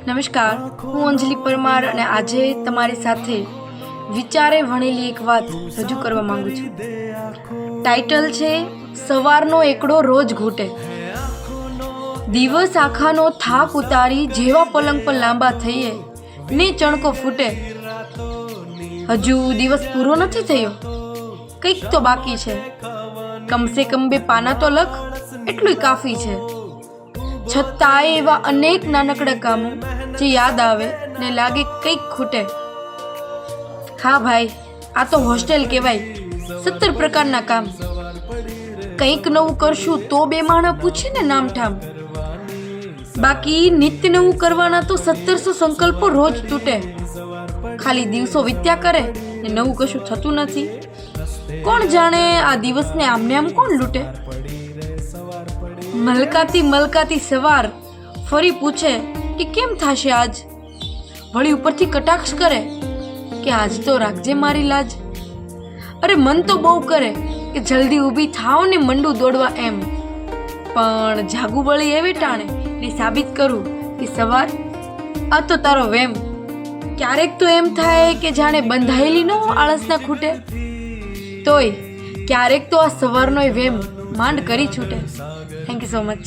નમસ્કાર, હું અંજલિ પરમાર અને આજે તમારી સાથે વિચારે વણેલી એક વાત રજૂ કરવા માંગુ છું. ટાઇટલ છે સવારનો એકડો રોજ ઘૂંટે. દિવસ આખાનો થાક ઉતારી જેવા પલંગ પર લાંબા થઈએ ને ચણકો ફૂટે. હજુ દિવસ પૂરો નથી થયો, કંઈક તો બાકી છે. કમસે કમ 2 પાના તો લખ, એટલું કાફી છે. છતાંય એવા અનેક નાનકડા કામો જે યાદ આવે ને લાગે કંઈક ખૂટે. હા ભાઈ, આ તો હોસ્ટેલ કહેવાય. 17 પ્રકારના કામ. કંઈક નવું કરશું તો 2 માણસ પૂછે ને નામઠામ. બાકી નિત્ય નવું કરવાના તો 1700 સંકલ્પો રોજ તૂટે. ખાલી દિવસો વીત્યા કરે ને નવું કશું થતું નથી. કોણ જાણે આ દિવસને આમને આમ કોણ લૂંટે. મલકાતી સવાર ફરી પૂછે કે કેમ થશે આજ. વળી ઉપરથી કટાક્ષ કરે કે આજ તો રાખજે મારી લાજ. અરે મન તો બહુ કરે કે જલ્દી ઊભી થાવ ને મંડું દોડવા એમ, પણ જાગું વળી એવી ટાણે ને સાબિત કરું કે સવાર આ તો તારો વેમ. ક્યારેક તો એમ થાય કે જાણે બંધાયેલી ન આળસના ખૂટે. તોય ક્યારેક તો આ સવારનો વેમ માંડ કરી છૂટે. Thank you so much.